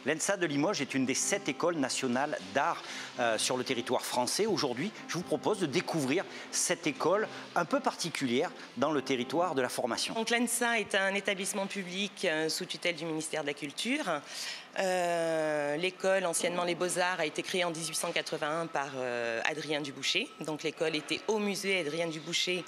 L'ENSA de Limoges est une des 7 écoles nationales d'art sur le territoire français. Aujourd'hui, je vous propose de découvrir cette école un peu particulière dans le territoire de la formation. Donc l'ENSA est un établissement public sous tutelle du ministère de la Culture. L'école, anciennement les Beaux-Arts, a été créée en 1881 par Adrien Dubouché. Donc l'école était au musée Adrien Dubouché,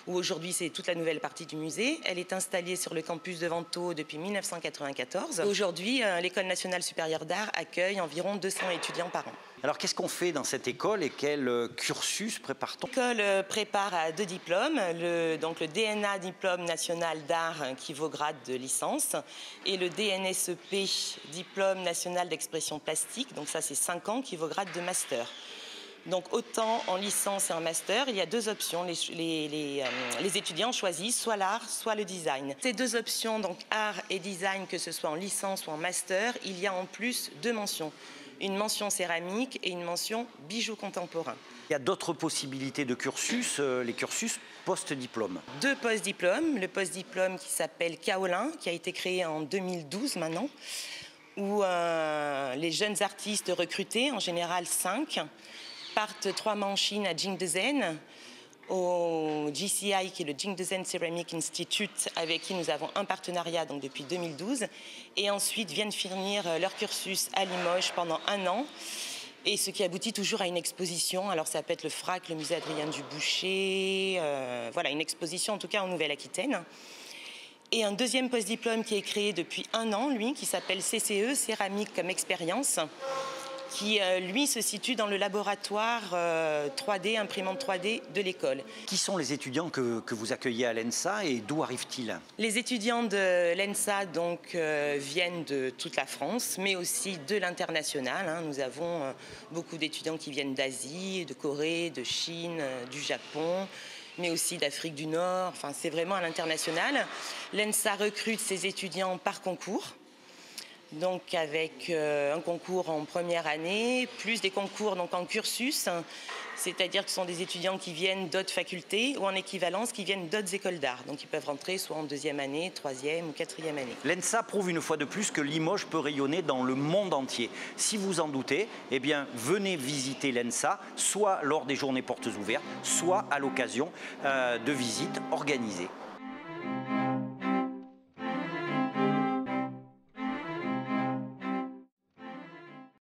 où aujourd'hui c'est toute la nouvelle partie du musée. Elle est installée sur le campus de Vento depuis 1994. Aujourd'hui, l'École nationale supérieure d'art accueille environ 200 étudiants par an. Alors qu'est-ce qu'on fait dans cette école et quel cursus prépare-t-on? L'école prépare à 2 diplômes, donc le DNA diplôme national d'art qui vaut grade de licence et le DNSEP diplôme national d'expression plastique, donc ça c'est 5 ans qui vaut grade de master. Donc autant en licence et en master, il y a 2 options. Les étudiants choisissent soit l'art, soit le design. Ces 2 options, donc art et design, que ce soit en licence ou en master, il y a en plus 2 mentions. Une mention céramique et une mention bijoux contemporains. Il y a d'autres possibilités de cursus, les cursus post-diplôme. 2 post-diplômes. Le post-diplôme qui s'appelle Kaolin, qui a été créé en 2012 maintenant, où les jeunes artistes recrutés, en général 5, partent 3 mois en Chine à Jingdezhen, au JCI, qui est le Jingdezhen Ceramic Institute, avec qui nous avons un partenariat donc depuis 2012, et ensuite viennent finir leur cursus à Limoges pendant 1 an, et ce qui aboutit toujours à une exposition. Alors ça peut être le FRAC, le musée Adrien Dubouché, voilà, une exposition en tout cas en Nouvelle-Aquitaine. Et un deuxième post-diplôme qui est créé depuis 1 an, lui, qui s'appelle CCE, Céramique comme expérience, qui, lui, se situe dans le laboratoire 3D, imprimante 3D de l'école. Qui sont les étudiants que vous accueillez à l'ENSA et d'où arrivent-ils? Les étudiants de l'ENSA donc, viennent de toute la France, mais aussi de l'international. Nous avons beaucoup d'étudiants qui viennent d'Asie, de Corée, de Chine, du Japon, mais aussi d'Afrique du Nord. Enfin, c'est vraiment à l'international. L'ENSA recrute ses étudiants par concours. Donc avec un concours en première année, plus des concours donc en cursus, c'est-à-dire que ce sont des étudiants qui viennent d'autres facultés ou en équivalence qui viennent d'autres écoles d'art. Donc ils peuvent rentrer soit en 2e année, 3e ou 4e année. L'ENSA prouve une fois de plus que Limoges peut rayonner dans le monde entier. Si vous en doutez, eh bien venez visiter l'ENSA, soit lors des journées portes ouvertes, soit à l'occasion de visites organisées.